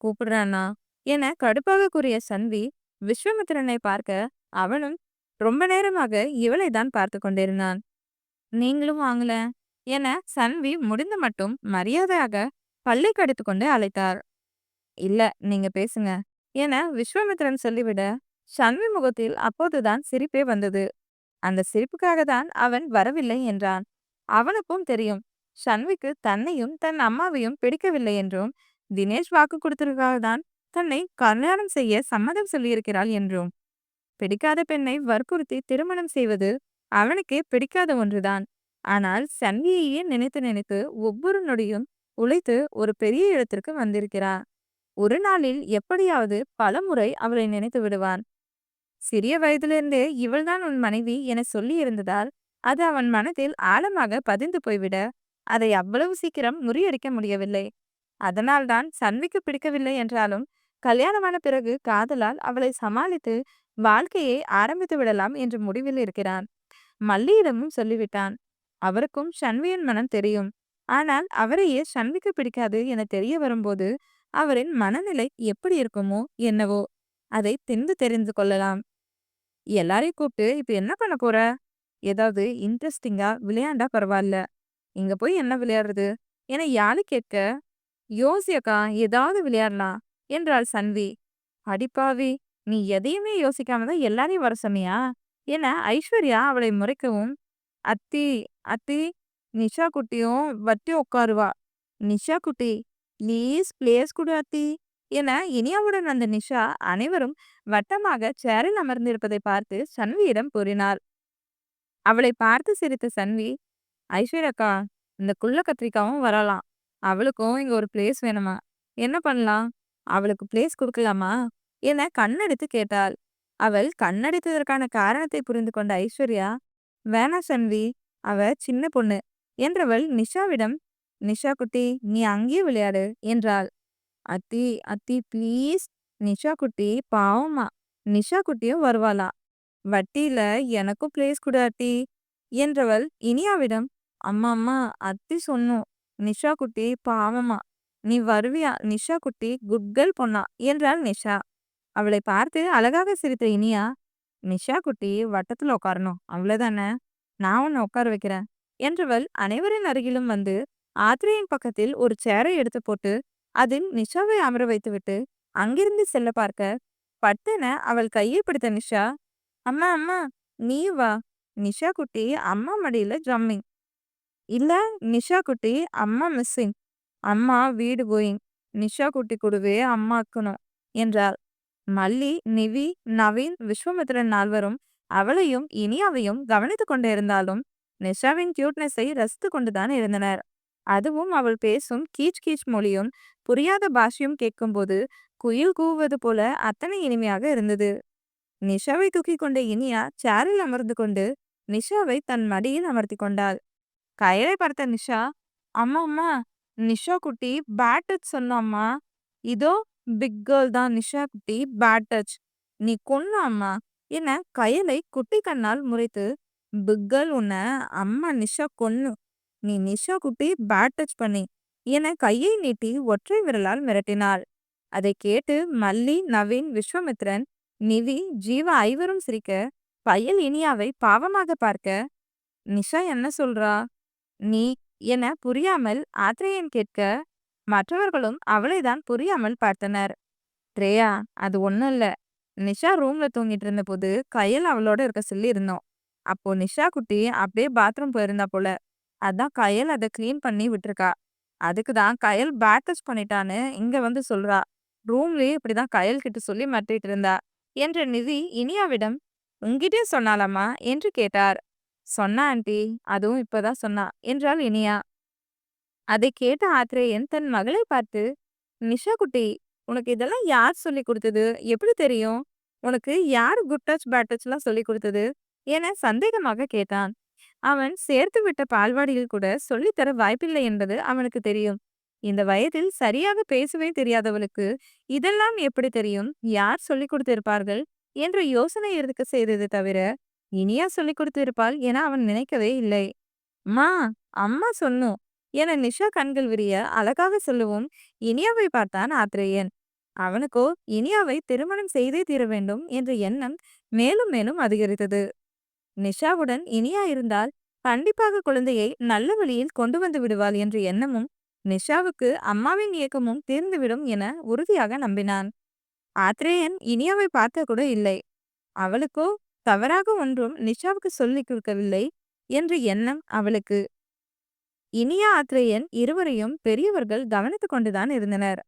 கூப்பிடுறானா என கடுப்பாக கூறிய சன்வி விஸ்வாமித்திரனை பார்க்க அவனும் ரொம்ப நேரமாக இவளை தான் பார்த்து கொண்டிருந்தான். நீங்களும் வாங்கல, என சன்வி முடிந்த மட்டும் மரியாதையாக பல்லை கடித்து கொண்டு அழைத்தார். இல்ல, நீங்க பேசுங்க, என விஸ்வாமித்திரன் சொல்லிவிட சன்வி முகத்தில் அப்போதுதான் சிரிப்பே வந்தது. அந்த சிரிப்புக்காக தான் அவன் வரவில்லை என்றான். அவனுக்கும் தெரியும், சன்விக்கு தன்னையும் தன் அம்மாவையும் பிடிக்கவில்லை என்றும், தினேஷ் வாக்கு கொடுத்ததற்காக தான் தன்னை கல்யாணம் செய்ய சம்மதம் சொல்லியிருக்கிறாள் என்றும். பிடிக்காத பெண்ணை வற்புறுத்தி திருமணம் செய்வது அவனுக்கே பிடிக்காத ஒன்றுதான். ஆனால் சன்வியையே நினைத்து நினைத்து ஒவ்வொரு நொடியும் உழைத்து ஒரு பெரிய இடத்திற்கு வந்திருக்கிறார். ஒரு நாளில் எப்படியாவது பலமுறை அவளை நினைத்து விடுவான். சிறிய வயதிலிருந்தே இவள்தான் உன் மனைவி என சொல்லி இருந்ததால் அது அவன் மனதில் ஆழமாக பதிந்து போய்விட அதை அவ்வளவு சீக்கிரம் முறியடிக்க முடியவில்லை. அதனால்தான் சன்விக்கு பிடிக்கவில்லை என்றாலும் கல்யாணமான பிறகு காதலால் அவளை சமாளித்து வாழ்க்கையை ஆரம்பித்து விடலாம் என்ற முடிவில் இருக்கிறான். மல்லியிடமும் சொல்லிவிட்டான். அவருக்கும் சன்வியின் மனம் தெரியும். ஆனால் அவரையே சன்விக்கு பிடிக்காது என தெரிய வரும்போது அவரின் மனநிலை எப்படி இருக்குமோ என்னவோ, அதை தெரிந்து கொள்ளலாம். எல்லாரையும் கூப்பிட்டு இப்ப என்ன பண்ண போற? ஏதாவது இன்ட்ரெஸ்டிங்கா விளையாண்டா பரவாயில்ல. இங்க போய் என்ன விளையாடுறது? என யாழை கேட்க, யோசி அக்கா, ஏதாவது விளையாடலாம் என்றாள் சன்வி. அடிப்பாவி! நீ எதையுமே யோசிக்காம தான் எல்லாரையும் வர சொன்னியா? என ஐஸ்வர்யா அவளை முறைக்கவும், அத்தி அத்தி நிஷா குட்டியும் வத்தி உட்காருவா. நிஷா குட்டி ப்ளீஸ் பிளேஸ் குடு அத்தி என இனியாவுடன் வந்த நிஷா அனைவரும் வட்டமாக சேரில் அமர்ந்திருப்பதை பார்த்து சன்வியிடம் கூறினாள். அவளை பார்த்து சிரித்த சன்வி, ஐஸ்வர்யாக்கா, இந்த குள்ள கத்திரிக்காவும் வரலாம். அவளுக்கும் இங்க ஒரு பிளேஸ் வேணுமா? என்ன பண்ணலாம்? அவளுக்கு பிளேஸ் கொடுக்கலாமா என கண்ணடித்து கேட்டாள். அவள் கண்ணடித்ததற்கான காரணத்தை புரிந்து கொண்ட ஐஸ்வர்யா, வேணா சன்வி, அவ சின்ன பொண்ணு என்றவள் நிஷாவிடம், நிஷா குட்டி நீ அங்கேயே விளையாடு என்றாள். அத்தி அத்தி ப்ளீஸ், நிஷா குட்டி பாவமா, நிஷா குட்டியும் வருவாளா, வட்டியில எனக்கும் பிளேஸ் கொடு அத்தி என்றவள் இனியாவிடம், அம்மா அம்மா அத்தி சொன்னோம், நிஷா குட்டி பாவமா, நீ வருவியா, நிஷா குட்டி குட் கேர்ள் பொண்ணா என்றாள் நிஷா. அவளை பார்த்து அழகாக சிரித்த இனியா, நிஷா குட்டி வட்டத்துல உட்காரணும் அவ்வளவுதானே, நான் உன்னை உட்கார வைக்கிறேன் என்றவள் அனைவரின் அருகிலும் வந்து ஆத்ரேயின் பக்கத்தில் ஒரு சேரை எடுத்து போட்டு அதில் நிஷாவை அமர வைத்துவிட்டு அங்கிருந்து செல்ல பார்க்க, பட்டென அவள் கையை பிடித்த நிஷா, அம்மா அம்மா நீ வா, நிஷா குட்டி அம்மா மடியில ஜம்மிங், இல்ல நிஷா குட்டி அம்மா மிஸ்ஸிங், அம்மா வீடு கோயிங், நிஷா குட்டி கூடவே அம்மாக்கணும் என்றாள். மல்லி, நிவி, நவீன், விஸ்வாமித்திரன் நால்வரும் அவளையும் இனியாவையும் கவனித்துக் கொண்டு இருந்தாலும் நிஷாவின் கியூட்னஸை ரசித்து கொண்டுதான் இருந்தனர். அதுவும் அவள் பேசும் கீச் கீச் மொழியும் புரியாத பாஷையும் கேட்கும்போது குயில் கூவுவது போல அத்தனை இனிமையாக இருந்தது. நிஷாவை தூக்கி கொண்ட இனியா சேரில் அமர்ந்து கொண்டு நிஷாவை தன் மடியில் அமர்த்தி கொண்டாள். கயலை பார்த்த நிஷா, அம்மா அம்மா, நிஷா குட்டி பேட் டச் சொன்னாம்மா, இதோ பிக் கேர்ள் தான் நிஷா குட்டி பேட் டச், நீ கொன்னு அம்மா என கயலை குட்டி கண்ணால் முறைத்து, பிக் கேர்ள் உன்ன அம்மா நிஷா கொன்னு, நீ நிஷா குட்டி பேட் டச் பண்ணி என கையை நீட்டி ஒற்றை விரலால் மிரட்டினாள். அதை கேட்டு மல்லி, நவீன், விஸ்வாமித்ரன், நிவி, ஜீவா ஐவரும் சிரிக்க, பயல் இனியாவை பாவமாக பார்க்க, நிஷா என்ன சொல்றா நீ என புரியாமல் ஆத்ரேயன் கேட்க, மற்றவர்களும் அவளைதான் புரியாமல் பார்த்தனர். த்ரேயா, அது ஒண்ணும் இல்ல, நிஷா ரூம்ல தூங்கிட்டு இருந்த போது கையல் அவளோட இருக்க சொல்லி இருந்தோம். அப்போ நிஷா குட்டி அப்படியே பாத்ரூம் போயிருந்தா போல, அதான் கயல் அதை கிளீன் பண்ணி விட்டுருக்கா. அதுக்கு தான் கயல் பேட் டச் பண்ணிட்டான்னு இங்க வந்து சொல்றா. ரூம்லயே இப்படிதான் கயல் கிட்ட சொல்லி மாட்டிட்டு இருந்தா என்ற நிதி இனியாவிடம், உங்கிட்டே சொன்னாலாமா என்று கேட்டார். சொன்னா ஆண்டி, அதுவும் இப்பதான் சொன்னா என்றாள் இனியா. அதை கேட்ட ஆத்ரேயன் தன் மகளை பார்த்து, நிஷா குட்டி, உனக்கு இதெல்லாம் யார் சொல்லி கொடுத்தது, எப்படி தெரியும், உனக்கு யார் குட் டச் பேட் டச்லாம் சொல்லி கொடுத்தது என சந்தேகமாக கேட்டான். அவன் சேர்த்து விட்ட பால்வாடியில் கூட சொல்லித்தர வாய்ப்பில்லை என்பது அவனுக்கு தெரியும். இந்த வயதில் சரியாக பேசவே தெரியாதவளுக்கு இதெல்லாம் எப்படி தெரியும், யார் சொல்லிக் கொடுத்திருப்பார்கள் என்ற யோசனை இருக்க செய்தது தவிர இனியா சொல்லிக் கொடுத்திருப்பாள் என அவன் நினைக்கவே இல்லை. மா, அம்மா சொன்னோம் என நிஷா கண்கள் விரிய அழகாக சொல்லவும் இனியாவை பார்த்தான் ஆத்ரேயன். அவனுக்கோ இனியாவை திருமணம் செய்தே தீர வேண்டும் என்ற எண்ணம் மேலும் மேலும் அதிகரித்தது. நிஷாவுடன் இனியா இருந்தால் கண்டிப்பாக குழந்தையை நல்ல வழியில் கொண்டு வந்து விடுவாள் என்ற எண்ணமும் நிஷாவுக்கு அம்மாவின் இயக்கமும் தீர்ந்துவிடும் என உறுதியாக நம்பினான். ஆத்ரேயன் இனியாவை பார்க்க கூட இல்லை. அவளுக்கோ தவறாக ஒன்றும் நிஷாவுக்கு சொல்லிக் கொடுக்கவில்லை என்ற எண்ணம் அவளுக்கு. இனியா ஆத்ரேயன் இருவரையும் பெரியவர்கள் கவனித்துக் கொண்டுதான் இருந்தனர்.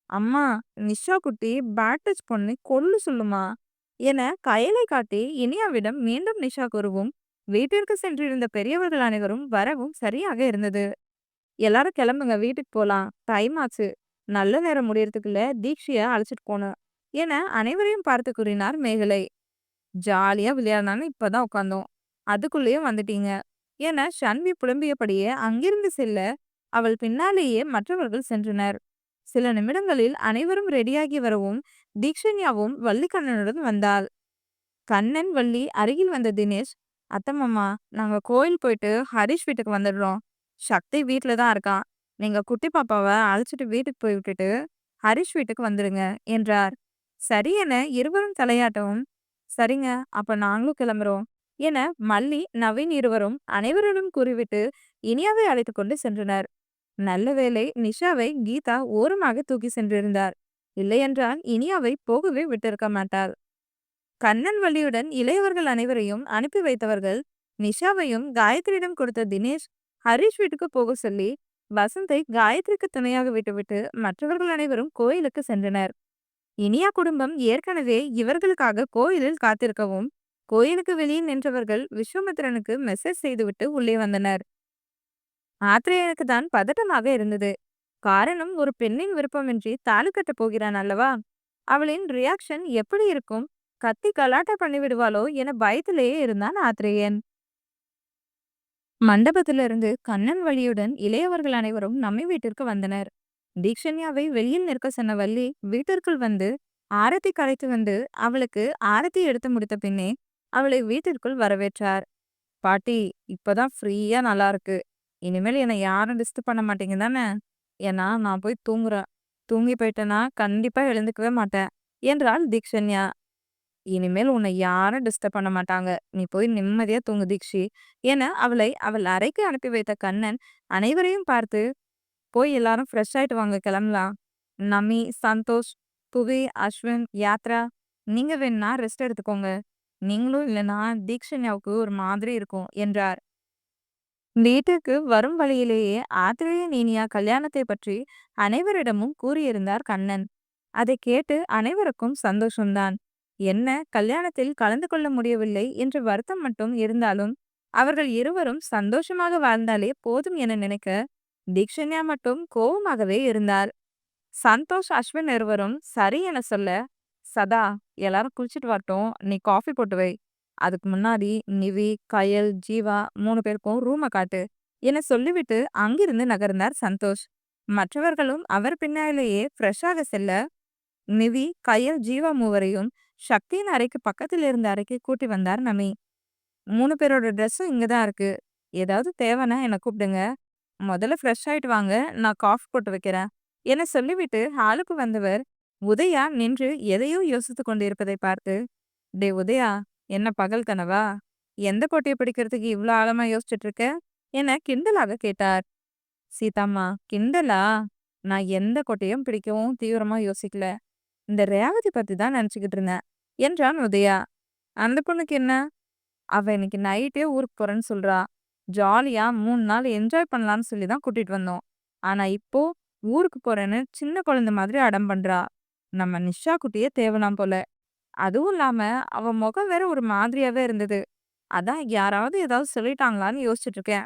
அம்மா, நிஷா குட்டி பேட் டச் பொண்ணு கொல்லு சொல்லுமா என கயலை காட்டி இனியாவிடம் மீண்டும் நிஷா கூறவும் வீட்டிற்கு சென்றிருந்த பெரியவர்கள் அனைவரும் வரவும் சரியாக இருந்தது. எல்லாரும் கிளம்புங்க, வீட்டுக்கு போலாம், டைம் ஆச்சு, நல்ல நேரம் முடியறதுக்குள்ள தீக்ஷிய அழைச்சிட்டு போனோம் என அனைவரையும் பார்த்து கூறினார் மேகலை. ஜாலியா விளையாடலான்னு இப்பதான் உட்காந்தோம், அதுக்குள்ளேயும் வந்துட்டீங்க என ஷன்வி புலம்பியபடியே அங்கிருந்து செல்ல அவள் பின்னாலேயே மற்றவர்கள் சென்றனர். சில நிமிடங்களில் அனைவரும் ரெடியாகி வரவும் தீக்ஷன்யாவும் வள்ளி கண்ணனுடன் வந்தாள். கண்ணன், வள்ளி அருகில் வந்த தினேஷ், அத்தம்மாமா, நாங்க கோயில் போயிட்டு ஹரிஷ் வீட்டுக்கு வந்துடுறோம், சக்தி வீட்டுல தான் இருக்கான், நீங்க குட்டி பாப்பாவை அழைச்சிட்டு வீட்டுக்கு போய் விட்டுட்டு ஹரிஷ் வீட்டுக்கு வந்துடுங்க என்றார். சரி என இருவரும் தலையாட்டவும், சரிங்க, அப்ப நாங்களும் கிளம்புறோம் என மல்லி, நவீன் இருவரும் அனைவரிடம் கூறிவிட்டு இனியாவை அழைத்து கொண்டு சென்றனர். நல்ல வேளை நிஷாவை கீதா ஓரமாக தூக்கி சென்றிருந்தார். இல்லையென்றால் இனியாவை போகவே விட்டிருக்க மாட்டாள். கண்ணன் வள்ளியுடன் இளையவர்கள் அனைவரையும் அனுப்பி வைத்தவர்கள் நிஷாவையும் காயத்ரியிடம் கொடுத்த தினேஷ் ஹரிஷ் வீட்டுக்கு போக சொல்லி வசந்தை காயத்ரிக்கு துணையாக விட்டுவிட்டு மற்றவர்கள் அனைவரும் கோயிலுக்கு சென்றனர். இனியா குடும்பம் ஏற்கனவே இவர்களுக்காக கோயிலில் காத்திருக்கவும் கோயிலுக்கு வெளியே நின்றவர்கள் விஸ்வாமித்திரனுக்கு மெசேஜ் செய்துவிட்டு உள்ளே வந்தனர். ஆத்ரேயனுக்கு தான் பதட்டமாக இருந்தது. காரணம், ஒரு பெண்ணின் விருப்பமின்றி தாலி கட்டப் போகிறான் அல்லவா? அவளின் ரியாக்ஷன் எப்படி இருக்கும்? கத்தி கலாட்டா பண்ணி விடுவாளோ என பயத்திலேயே இருந்தான் ஆத்ரேயன். மண்டபத்திலிருந்து கண்ணன் வள்ளியுடன் இளையவர்கள் அனைவரும் நம்மை வீட்டிற்கு வந்தனர். தீக்ஷண்யாவை வெளியில் நிற்க சொன்ன வள்ளி வீட்டிற்குள் வந்து ஆரத்தி கரைத்து வந்து அவளுக்கு ஆரத்தி எடுத்து முடித்த பின்னே அவளை வீட்டிற்குள் வரவேற்றார். பாட்டி, இப்பதான் ஃப்ரீயா நல்லா இருக்கு. இனிமேல் என்னை யாரும் டிஸ்டர்ப் பண்ண மாட்டீங்க தானே? ஏன்னா நான் போய் தூங்குறேன். தூங்கி போயிட்டேன்னா கண்டிப்பா எழுந்துக்கவே மாட்டேன் என்றாள் தீக்ஷண்யா. இனிமேல் உன்னை யாரும் டிஸ்டர்ப் பண்ண மாட்டாங்க. நீ போய் நிம்மதியா தூங்கு தீக்ஷி என அவளை அவள் அறைக்கு அனுப்பி வைத்த கண்ணன் அனைவரையும் பார்த்து, போய் எல்லாரும் ஃப்ரெஷ் ஆயிட்டு வாங்க, கிளம்பலாம். நமி, சந்தோஷ், புவி, அஸ்வின், யாத்ரா, நீங்க வேணா ரெஸ்ட் எடுத்துக்கோங்க. நீங்களும் இல்லைன்னா தீக்ஷண்யாவுக்கு ஒரு மாதிரி இருக்கும் என்றார். வீட்டுக்கு வரும் வழியிலேயே ஆத்திரேய நீனியா கல்யாணத்தை பற்றி அனைவரிடமும் கூறியிருந்தார் கண்ணன். அதை கேட்டு அனைவருக்கும் சந்தோஷம்தான். என்ன, கல்யாணத்தில் கலந்து கொள்ள முடியவில்லை என்ற வருத்தம் மட்டும் இருந்தாலும் அவர்கள் இருவரும் சந்தோஷமாக வாழ்ந்தாலே போதும் என நினைக்க தீக்ஷண்யா மட்டும் கோபமாகவே இருந்தார். சந்தோஷ், அஸ்வின் இருவரும் சரி என சொல்ல, சதா, எல்லாரும் குளிச்சுட்டு வரட்டும், நீ காஃபி போட்டு வை. அதுக்கு முன்னாடி நிவி, கயல், ஜீவா 3 பேருக்கும் ரூமை காட்டு என சொல்லிவிட்டு அங்கிருந்து நகர்ந்தார் சந்தோஷ். மற்றவர்களும் அவர் பின்னாலேயே ஃப்ரெஷ்ஷாக செல்ல நிவி, கயல், ஜீவா மூவரையும் சக்தியின் அறைக்கு பக்கத்தில் இருந்த அறைக்கு கூட்டி வந்தார் நமி. 3 பேரோட ட்ரெஸ்ஸும் இங்கதான் இருக்கு. ஏதாவது தேவைன்னா என்னை கூப்பிடுங்க. முதல்ல ஃப்ரெஷ் ஆயிட்டு வாங்க, நான் காஃபி போட்டு வைக்கிறேன் என சொல்லிவிட்டு ஹாலுக்கு வந்தவர் உதயா நின்று எதையோ யோசித்துக் கொண்டிருப்பதை பார்த்து, டே உதயா, என்ன பகல் கனவா? எந்த கோட்டையை பிடிக்கிறதுக்கு இவ்வளோ ஆழமா யோசிச்சுட்டு இருக்க என கிண்டலாக கேட்டார். சீதாம்மா, கிண்டலா? நான் எந்த கோட்டையும் பிடிக்கவும் தீவிரமா யோசிக்கல. இந்த ரேவதி பத்தி தான் நினைச்சுக்கிட்டு இருந்தேன் என்றான் உதயா. அந்த பொண்ணுக்கு என்ன? அவ இன்னைக்கு நைட்டே ஊருக்கு போறேன்னு சொல்றா. ஜாலியா 3 நாள் என்ஜாய் பண்ணலான்னு சொல்லி தான் கூட்டிட்டு வந்தோம். ஆனா இப்போ ஊருக்கு போறேன்னு சின்ன குழந்தை மாதிரி அடம் பண்றா. நம்ம நிஷா குட்டியே தேவலாம் போல. அதுவும் இல்லாம அவ முகம் வேற ஒரு மாதிரியாவே இருந்தது. அதான் யாராவது ஏதாவது சொல்லிட்டாங்களான்னு யோசிச்சுட்டு இருக்கேன்.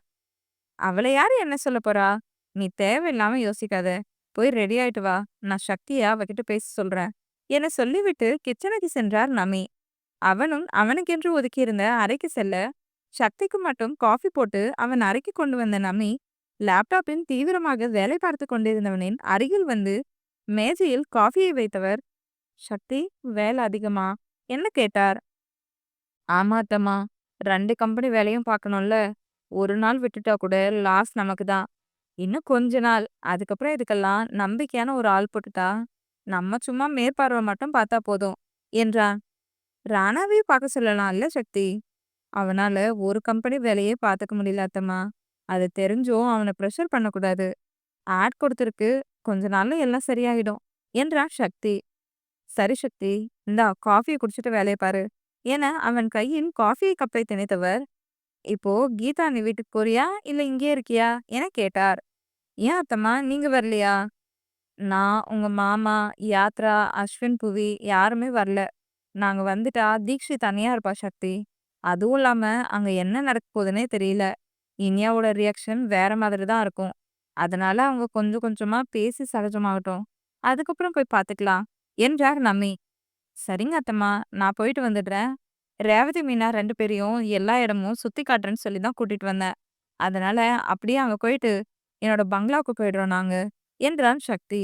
அவளை யாரு என்ன சொல்ல போறா? நீ தேவையில்லாம யோசிக்காத. போய் ரெடி ஆயிட்டு வா. நான் சக்தியா அவகிட்ட பேச சொல்றேன் என சொல்லிவிட்டு கிச்சனுக்கு சென்றார் நமி. அவனும் அவனுக்கென்று ஒதுக்கியிருந்த அறைக்கு செல்ல சக்திக்கு மட்டும் காஃபி போட்டு அவன் அறைக்கு கொண்டு வந்த நமி லேப்டாப்பில் தீவிரமாக வேலை பார்த்து கொண்டிருந்தவனின் அருகில் வந்து மேஜையில் காஃபியை வைத்தவர், சக்தி, வேலை அதிகமா என்ன கேட்டார். ஆமா அத்தம்மா, 2 கம்பெனி வேலையும் பார்க்கணும்ல. ஒரு நாள் விட்டுட்டா கூட லாஸ் நமக்கு தான். இன்னும் கொஞ்ச நாள், அதுக்கப்புறம் இதுக்கெல்லாம் நம்பிக்கையான ஒரு ஆள் போட்டுட்டா நம்ம சும்மா மேற்பார்வை மட்டும் பார்த்தா போதும் என்றான். ராணாவையும் பார்க்க சொல்லலாம்ல சக்தி. அவனால ஒரு கம்பெனி வேலையே பார்த்துக்க முடியல அத்தம்மா. அது தெரிஞ்சும் அவனை ப்ரெஷர் பண்ணக்கூடாது. ஆட் கொடுத்துருக்கு, கொஞ்ச நாள்ல எல்லாம் சரியாயிடும் என்றான் சக்தி. சரி சக்தி, இந்தா காஃபியை குடிச்சிட்டு வேலையை பாரு என அவன் கையில் காஃபியை கப்பை திணித்தவர், இப்போ கீதா, நீ வீட்டுக்கு போறியா இல்ல இங்கே இருக்கியா என கேட்டார். ஏன் அத்தம்மா, நீங்க வரலையா? நான், உங்க மாமா, யாத்ரா, அஸ்வின், புவி யாருமே வரல. நாங்க வந்துட்டா தீக்ஷி தனியா இருப்பா சக்தி. அதுவும் இல்லாம அங்க என்ன நடக்க போகுதுன்னே தெரியல. இனியாவோட ரியாக்ஷன் வேற மாதிரி தான் இருக்கும். அதனால அவங்க கொஞ்சம் கொஞ்சமா பேசி சகஜமாகட்டும். அதுக்கப்புறம் போய் பார்த்துக்கலாம் என்றார் நம்மி. சரிங்க அத்தம்மா, நான் போயிட்டு வந்துடுறேன். ரேவதி, மீனா 2 பேரையும் எல்லா இடமும் சுத்தி காட்டுறேன்னு சொல்லி தான் கூட்டிட்டு வந்தேன். அதனால அப்படியே அங்க போயிட்டு என்னோட பங்களாவுக்கு போயிடுறோம் நாங்க என்றான் சக்தி.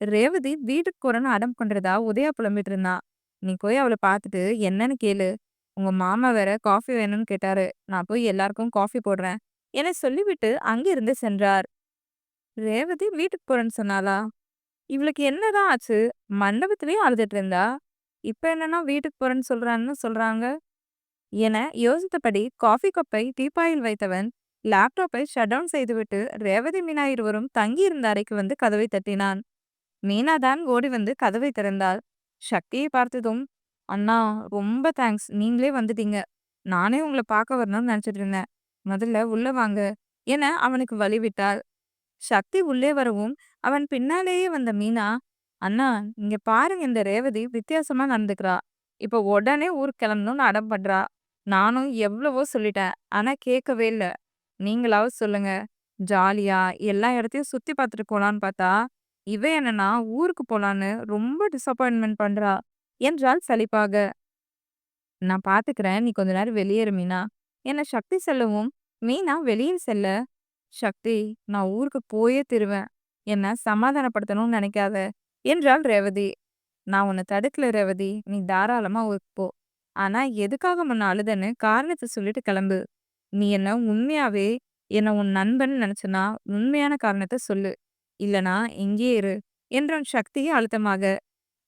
ரேவதி வீட்டுக்கு போறேன்னு அடம் பண்றதா உதயா புலம்பிட்டு இருந்தா. நீ போய் அவளை பார்த்துட்டு என்னன்னு கேளு. உங்க மாமா வேற காஃபி வேணும்னு கேட்டாரு. நான் போய் எல்லாருக்கும் காஃபி போடுறேன் என சொல்லிவிட்டு அங்கிருந்து சென்றார். ரேவதி வீட்டுக்கு போறேன்னு சொன்னாளா? இவளுக்கு என்னதான் ஆச்சு? மண்டபத்திலேயே அழுதுட்டு இருந்தா. இப்ப என்னன்னா வீட்டுக்கு போறேன்னு சொல்றான்னு சொல்றாங்க என யோசித்தபடி காஃபி கப்பை டீப்பாயில் வைத்தவன் லேப்டாப்பை ஷட் டவுன் செய்துவிட்டு ரேவதி மீனா இருவரும் தங்கியிருந்த அறைக்கு வந்து கதவை தட்டினான். மீனா தான் ஓடி வந்து கதவை திறந்தாள். சக்தியை பார்த்ததும், "அண்ணா, ரொம்ப தேங்க்ஸ். நீங்களே வந்துட்டீங்க. நானே உங்கள பார்க்க வரணும்னு நினைச்சிட்டு இருந்தேன். முதல்ல உள்ள வாங்க" என அவனுக்கு வழிவிட்டாள். சக்தி உள்ளே வரவும் அவன் பின்னாலேயே வந்த மீனா, "அண்ணா, இங்க பாருங்க, இந்த ரேவதி வித்தியாசமா நடந்துக்கிறா. இப்ப உடனே ஊருக்கு கிளம்பணும்னு அடம் பண்றா. நானும் எவ்வளவோ சொல்லிட்டேன். ஆனா கேட்கவே இல்ல. நீங்களாவது சொல்லுங்க. ஜாலியா எல்லா இடத்தையும் சுத்தி பார்த்துட்டு போலான்னு பார்த்தா, இவ என்னன்னா ஊருக்கு போலான்னு ரொம்ப டிசப்பாயின்ட்மென்ட் பண்றா" என்றாள் சலிப்பாக. "நான் பார்த்துக்கிறேன். நீ கொஞ்ச நேரம் வெளியேறு மீனா" என சக்தி சொல்லவும், மீனா வெளியில் செல்ல, "சக்தி, நான் ஊருக்கு போயே திருவேன். என்ன சமாதானப்படுத்தணும்னு நினைக்காத" என்றாள் ரேவதி. "நான் உன்னை தடுக்கல ரேவதி. நீ தாராளமா ஊருக்கு போ. ஆனா எதுக்காக முன்ன அழுதன்னு காரணத்த சொல்லிட்டு கிளம்பு. நீ என்ன உன் நண்பன் நினைச்சனா உண்மையான காரணத்த சொல்லு. இல்லனா இங்கேயே இரு" என்றான் சக்தி அழுத்தமாக.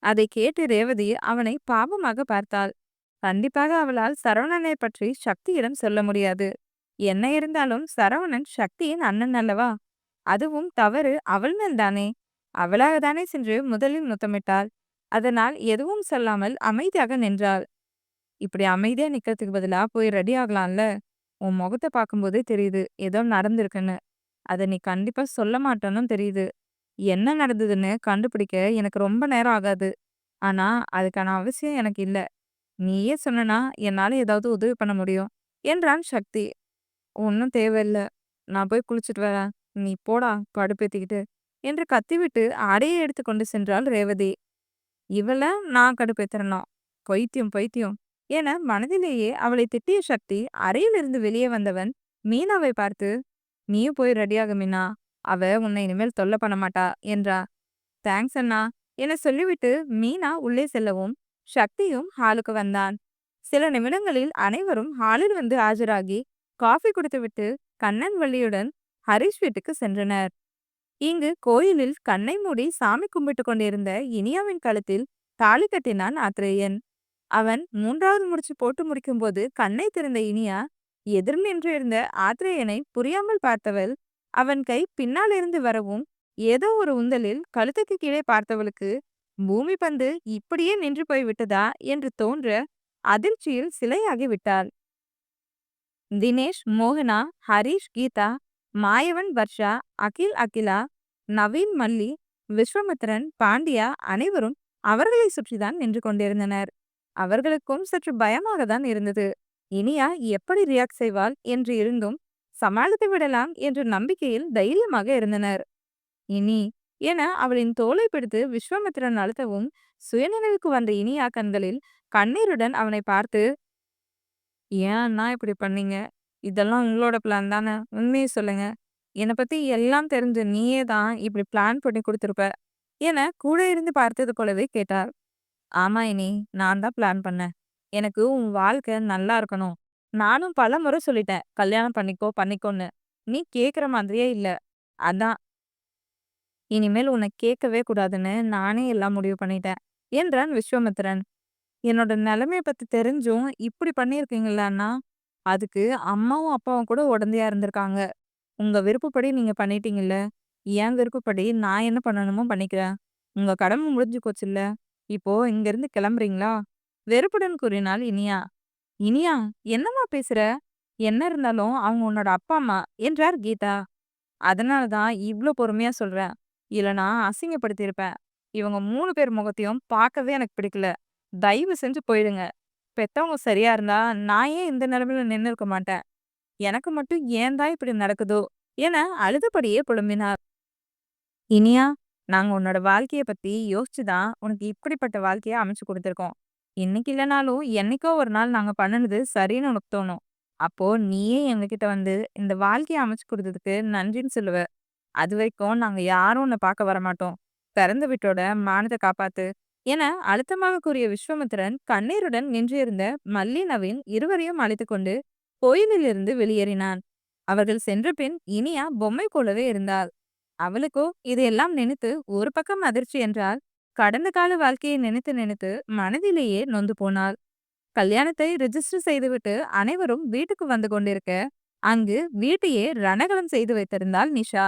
அதை கேட்டு ரேவதி அவனை பாவமாக பார்த்தாள். கண்டிப்பாக அவளால் சரவணனை பற்றி சக்தியிடம் சொல்ல முடியாது. என்ன இருந்தாலும் சரவணன் சக்தியின் அண்ணன் அல்லவா? அதுவும் தவறு அவள் மேல்தானே. அவளாக தானே சென்று முதலில் முத்தமிட்டாள். அதனால் எதுவும் சொல்லாமல் அமைதியாக நின்றாள். இப்படி அமைதியா நிக்கிறதுக்கு பதிலா போய் ரெடி ஆகலாம்ல. உன் முகத்தை பார்க்கும்போதே தெரியுது ஏதோ நடந்திருக்குன்னு. அதை நீ கண்டிப்பா சொல்ல மாட்டேன்னும் தெரியுது. என்ன நடந்ததுன்னு கண்டுபிடிக்க எனக்கு ரொம்ப நேரம் ஆகாது. ஆனா அதுக்கான அவசியம் எனக்கு இல்ல. நீயே சொன்னனா என்னால ஏதாவது உதவி பண்ண முடியும் என்றான் சக்தி. ஒன்றும் தேவையில்ல. நான் போய் குளிச்சுட்டு வரேன். நீ போடா கடுப்பேத்திக்கிட்டு என்று கத்திவிட்டு ஆடையை எடுத்துக்கொண்டு சென்றாள் ரேவதி. இவள நான் கடுப்பேத்துறனா? பைத்தியம் பைத்தியம் என மனதிலேயே அவளை திட்டிய சக்தி அறையிலிருந்து வெளியே வந்தவன் மீனாவை பார்த்து, "நீயும் போய் ரெடியாக மீனா. அவ உன்னை இனிமேல் தொல்லை பண்ண மாட்டா" என்றா. "தேங்க்ஸ் அண்ணா" என சொல்லிவிட்டு மீனா உள்ளே செல்லவும் சக்தியும் ஹாலுக்கு வந்தான். சில நிமிடங்களில் அனைவரும் ஹாலில் வந்து ஆஜராகி காஃபி குடித்துவிட்டு கண்ணன் வள்ளியுடன் ஹரிஷ் வீட்டுக்கு சென்றனர். இங்கு கோயிலில் கண்ணை மூடி சாமி கும்பிட்டு கொண்டிருந்த இனியாவின் கழுத்தில் தாலி கட்டினான் ஆத்ரேயன். அவன் மூன்றாவது முடிச்சு போட்டு முடிக்கும்போது கண்ணை திறந்த இனியா எதிர் நின்று இருந்த ஆத்ரேயனை புரியாமல் பார்த்தவள், அவன் கை பின்னால் இருந்து வரவும் ஏதோ ஒரு உந்தலில் கழுத்துக்கு கீழே பார்த்தவளுக்கு பூமி பந்து இப்படியே நின்று போய் விட்டதா என்று தோன்ற அதிர்ச்சியில் சிலையாகி விட்டாள். தினேஷ், மோகனா, ஹரிஷ், கீதா, மாயவன், வர்ஷா, அகிலா, நவீன், மல்லி, விஸ்வமித்ரன், பாண்டியா அனைவரும் அவர்களை சுற்றிதான் நின்று கொண்டிருந்தனர். அவர்களுக்கும் சற்று பயமாக தான் இருந்தது. இனியா எப்படி ரியாக்ட் செய்வாள் என்று இருந்தும் சமாளித்து விடலாம் என்ற நம்பிக்கையில் தைரியமாக இருந்தனர். "இனி" என அவளின் தோளை பிடித்து விஸ்வாமித்திரன் அழுத்தவும் சுயநினைவுக்கு வந்த இனியா கண்களில் கண்ணீருடன் அவனை பார்த்து, "ஏன் அண்ணா இப்படி பண்ணீங்க? இதெல்லாம் உங்களோட பிளான் தானே? உண்மையை சொல்லுங்க. என்னை பத்தி எல்லாம் தெரிஞ்ச நீயே தான் இப்படி பிளான் பண்ணி கொடுத்துருப்ப" என கூட இருந்து பார்த்தது போலவே கேட்டார். "ஆமா இனி, நான் தான் பிளான் பண்ணேன். எனக்கு உன் வாழ்க்கை நல்லா இருக்கணும். நானும் பலமுறை சொல்லிட்டேன், கல்யாணம் பண்ணிக்கோ பண்ணிக்கோன்னு. நீ கேட்குற மாதிரியே இல்ல. அதான் இனிமேல் உன்னை கேட்கவே கூடாதுன்னு நானே எல்லாம் முடிவு பண்ணிட்டேன்" என்றான் விஸ்வாமித்திரன். "என்னோட நிலைமைய பத்தி தெரிஞ்சும் இப்படி பண்ணியிருக்கீங்கல்ல அண்ணா? அதுக்கு அம்மாவும் அப்பாவும் கூட உடந்தையா இருந்திருக்காங்க. உங்க விருப்பப்படி நீங்க பண்ணிட்டீங்கல்ல. என் விருப்பப்படி நான் என்ன பண்ணணுமோ பண்ணிக்கிறேன். உங்க கடமை முடிஞ்சு போச்சுல்ல. இப்போ இங்கிருந்து கிளம்புறீங்களா?" வெறுப்புடன் கூறினாள் இனியா. "இனியா, என்னம்மா பேசுற? என்ன இருந்தாலும் அவங்க உன்னோட அப்பா அம்மா" என்றார் கீதா. "அதனால தான் இவ்ளோ பொறுமையா சொல்றேன். இல்லனா அசிங்கப்படுத்தியிருப்பேன். இவங்க 3 பேர் முகத்தையும் பார்க்கவே எனக்கு பிடிக்கல. தயவு செஞ்சு போயிடுங்க. பெத்தவங்க சரியா இருந்தா நான் ஏன் இந்த நிலைமையில நின்னு இருக்க மாட்டேன். எனக்கு மட்டும் ஏன் தான் இப்படி நடக்குதோ" என அழுதபடியே புலம்பினார். "இனியா, நாங்க உன்னோட வாழ்க்கைய பத்தி யோசிச்சு தான் உனக்கு இப்படிப்பட்ட வாழ்க்கைய அமைச்சு கொடுத்துருக்கோம். இன்னைக்கு இல்லனாலும் என்னைக்கோ ஒரு நாள் நாங்க பண்ணுனது சரின்னு உனக்கு தோணும். அப்போ நீயே எங்ககிட்ட வந்து இந்த வாழ்க்கைய அமைச்சு கொடுத்ததுக்கு நன்றின்னு சொல்லுவ. அதுவரைக்கும் நாங்க யாரும் உன்னை பார்க்க வரமாட்டோம். பிறந்த வீட்டோட மானத்தை காப்பாத்து" என அழுத்தமாக கூறிய விஸ்வாமித்திரன் கண்ணீருடன் நின்றிருந்த மல்லி, நவீன் இருவரையும் அழைத்துக்கொண்டு கோயிலிலிருந்து வெளியேறினான். அவர்கள் சென்ற பின் இனியா பொம்மை போலவே இருந்தாள். அவளுக்கோ இதையெல்லாம் நினைத்து ஒரு பக்கம் அதிர்ச்சி என்றால், கடந்த கால வாழ்க்கையை நினைத்து நினைத்து மனதிலேயே நொந்து போனாள். கல்யாணத்தை ரிஜிஸ்டர் செய்துவிட்டு அனைவரும் வீட்டுக்கு வந்து கொண்டிருக்க, அங்கு வீட்டையே ரணகளம் செய்து வைத்திருந்தாள் நிஷா.